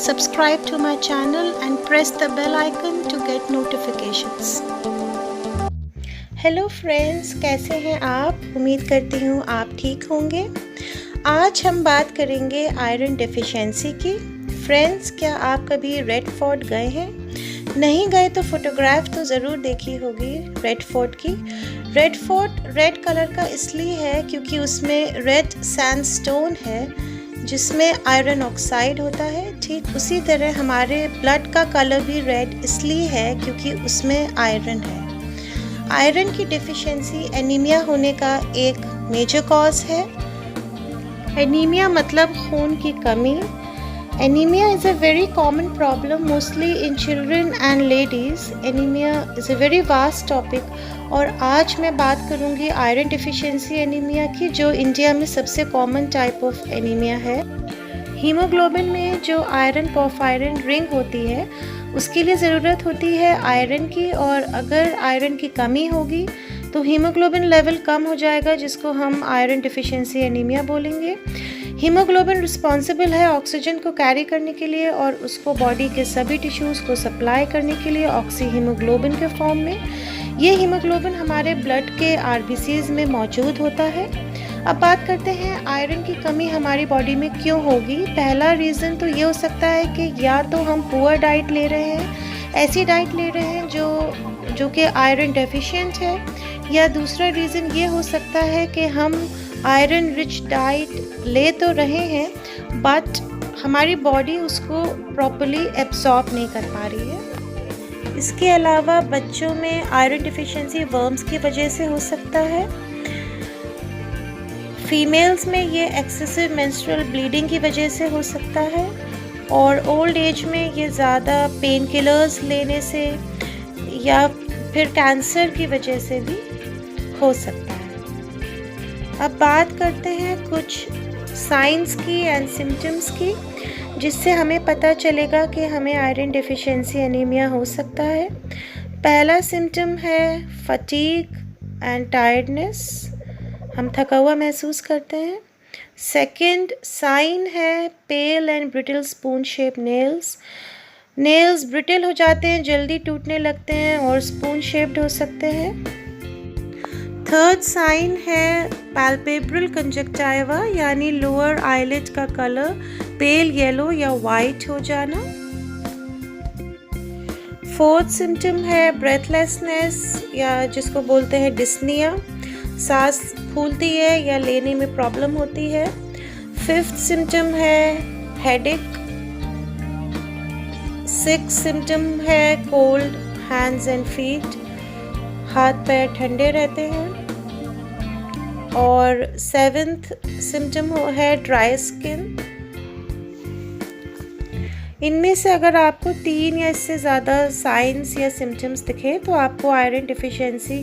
subscribe to my channel and press the bell icon to get notifications. Hello friends, कैसे हैं आप? उम्मीद करती हूँ आप ठीक होंगे। आज हम बात करेंगे आयरन डेफिशिएंसी की। फ्रेंड्स, क्या आप कभी रेड फोर्ट गए हैं? नहीं गए तो फोटोग्राफ तो ज़रूर देखी होगी रेड फोर्ट की। रेड फोर्ट रेड कलर का इसलिए है क्योंकि उसमें रेड सैंडस्टोन है जिसमें आयरन ऑक्साइड होता है। ठीक उसी तरह हमारे ब्लड का कलर भी रेड इसलिए है क्योंकि उसमें आयरन है। आयरन की डेफिशिएंसी एनीमिया होने का एक मेजर कॉज है। एनीमिया मतलब खून की कमी। Anemia is a very common problem mostly in children and ladies. Anemia is a very vast topic और आज मैं बात करूँगी आयरन डिफिशिएंसी एनीमिया की, जो इंडिया में सबसे कॉमन टाइप ऑफ एनीमिया है। हीमोग्लोबिन में जो आयरन पोरफायरिन रिंग होती है उसके लिए ज़रूरत होती है आयरन की, और अगर आयरन की कमी होगी तो हीमोग्लोबिन लेवल कम हो जाएगा, जिसको हम आयरन डिफिशिएंसी एनीमिया बोलेंगे। हीमोग्लोबिन रिस्पॉन्सिबल है ऑक्सीजन को कैरी करने के लिए और उसको बॉडी के सभी टिश्यूज़ को सप्लाई करने के लिए ऑक्सी हीमोग्लोबिन के फॉर्म में। ये हीमोग्लोबिन हमारे ब्लड के आरबीसीज में मौजूद होता है। अब बात करते हैं आयरन की कमी हमारी बॉडी में क्यों होगी। पहला रीज़न तो ये हो सकता है कि या तो हम पुअर डाइट ले रहे हैं, ऐसी डाइट ले रहे हैं जो कि आयरन डेफिशिएंट है, या दूसरा रीज़न ये हो सकता है कि हम आयरन रिच डाइट ले तो रहे हैं बट हमारी बॉडी उसको प्रॉपर्ली एब्जॉर्ब नहीं कर पा रही है। इसके अलावा बच्चों में आयरन डिफिशिएंसी वर्म्स की वजह से हो सकता है। फीमेल्स में ये एक्सेसिव मेंस्ट्रुअल ब्लीडिंग की वजह से हो सकता है, और ओल्ड एज में ये ज़्यादा पेन किलर्स लेने से या फिर कैंसर की वजह से भी हो सकता है। अब बात करते हैं कुछ साइंस की एंड सिम्टम्स की, जिससे हमें पता चलेगा कि हमें आयरन डेफिशिएंसी एनीमिया हो सकता है। पहला सिम्टम है फटीग एंड टायर्डनेस, हम थका हुआ महसूस करते हैं। सेकंड साइन है pale and brittle spoon shape nails. Nails brittle हो जाते हैं, जल्दी टूटने लगते हैं और स्पून शेप्ड हो सकते हैं। थर्ड साइन है पैल्पेब्रल कंजक्टिवा, यानी लोअर आईलिड का कलर पेल येलो या वाइट हो जाना। फोर्थ सिम्टम है ब्रेथलेसनेस, या जिसको बोलते हैं डिस्निया, सांस फूलती है या लेने में प्रॉब्लम होती है। फिफ्थ सिम्टम है हेडेक। सिक्स्थ सिम्टम है कोल्ड हैंड्स एंड फीट, हाथ पैर ठंडे रहते हैं। और सेवेंथ सिम्टम है ड्राई स्किन। इनमें से अगर आपको 3 या इससे ज़्यादा साइंस या सिम्टम्स दिखे तो आपको आयरन डिफिशिएंसी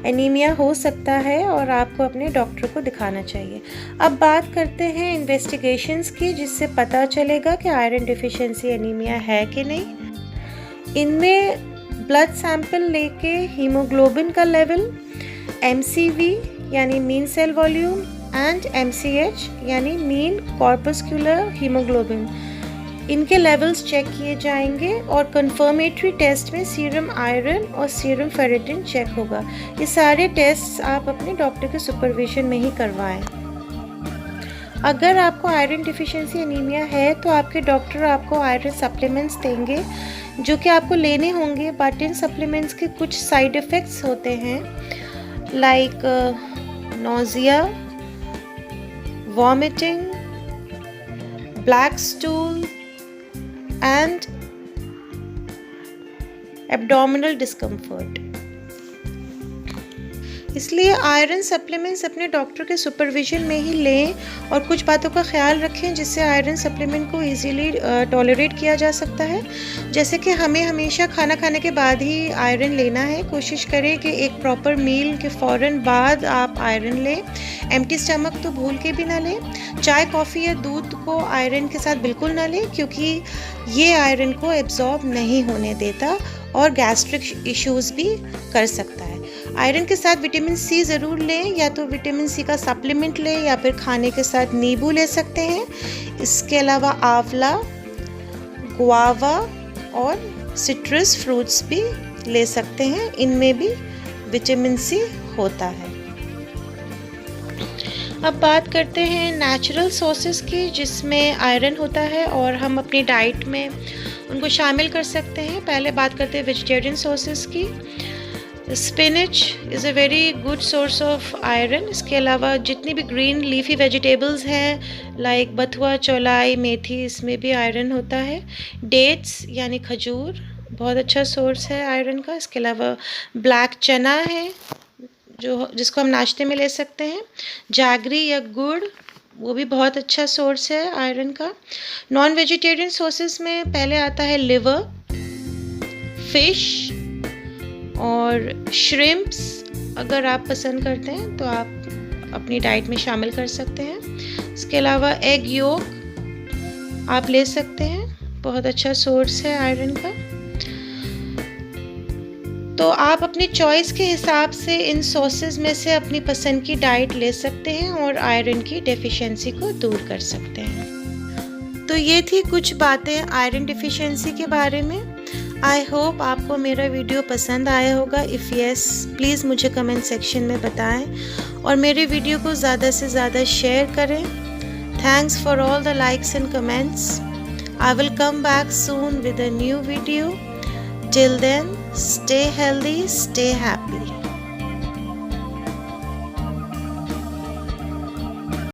एनीमिया हो सकता है और आपको अपने डॉक्टर को दिखाना चाहिए। अब बात करते हैं इन्वेस्टिगेशंस की, जिससे पता चलेगा कि आयरन डिफिशिएंसी एनीमिया है कि नहीं। इनमें ब्लड सैंपल लेके हीमोग्लोबिन का लेवल, MCV यानी mean cell volume, and MCH यानी मीन कॉर्पस्कुलर हीमोग्लोबिन, इनके लेवल्स चेक किए जाएंगे। और कंफर्मेटरी टेस्ट में सीरम आयरन और सीरम फेरेटिन चेक होगा। ये सारे टेस्ट आप अपने डॉक्टर के सुपरविजन में ही करवाएं। अगर आपको आयरन डिफिशिएंसी एनीमिया है तो आपके डॉक्टर आपको आयरन सप्लीमेंट्स देंगे जो कि आपको लेने होंगे, बट इन सप्लीमेंट्स के कुछ साइड इफ़ेक्ट्स होते हैं, like nausea, vomiting, black stool and abdominal discomfort. इसलिए आयरन सप्लीमेंट्स अपने डॉक्टर के सुपरविजन में ही लें और कुछ बातों का ख्याल रखें जिससे आयरन सप्लीमेंट को इजीली टॉलरेट किया जा सकता है। जैसे कि हमें हमेशा खाना खाने के बाद ही आयरन लेना है। कोशिश करें कि एक प्रॉपर मील के फ़ौरन बाद आप आयरन लें। एम्प्टी स्टमक तो भूल के भी ना लें। चाय, कॉफ़ी या दूध को आयरन के साथ बिल्कुल ना लें, क्योंकि ये आयरन को एब्जॉर्ब नहीं होने देता और गैस्ट्रिक इश्यूज़ भी कर सकता है। आयरन के साथ विटामिन सी ज़रूर लें, या तो विटामिन सी का सप्लीमेंट लें या फिर खाने के साथ नींबू ले सकते हैं। इसके अलावा आंवला, गुआवा और सिट्रस फ्रूट्स भी ले सकते हैं, इनमें भी विटामिन सी होता है। अब बात करते हैं नेचुरल सोर्सेस की जिसमें आयरन होता है और हम अपनी डाइट में उनको शामिल कर सकते हैं। पहले बात करते हैं वेजिटेरियन सोर्सेस की। Spinach is a very good source of iron. इसके अलावा जितनी भी ग्रीन लीफी वेजिटेबल्स हैं लाइक बथुआ, चौलाई, मेथी, इसमें भी आयरन होता है। डेट्स यानी खजूर बहुत अच्छा सोर्स है आयरन का। इसके अलावा ब्लैक चना है जिसको हम नाश्ते में ले सकते हैं। जागरी या गुड़ वो भी बहुत अच्छा सोर्स है आयरन का। नॉन वेजिटेरियन सोर्सेस में पहले आता है लिवर, फिश और श्रिम्प्स। अगर आप पसंद करते हैं तो आप अपनी डाइट में शामिल कर सकते हैं। इसके अलावा एग योक आप ले सकते हैं, बहुत अच्छा सोर्स है आयरन का। तो आप अपनी चॉइस के हिसाब से इन सोर्सेज में से अपनी पसंद की डाइट ले सकते हैं और आयरन की डेफिशिएंसी को दूर कर सकते हैं। तो ये थी कुछ बातें आयरन डेफिशिएंसी के बारे में। आई होप आपको मेरा वीडियो पसंद आया होगा। इफ़ यस, प्लीज़ मुझे कमेंट सेक्शन में बताएं और मेरे वीडियो को ज़्यादा से ज़्यादा शेयर करें। Thanks for all the likes and comments. I will come back soon with a new video. Till then, stay healthy, stay happy.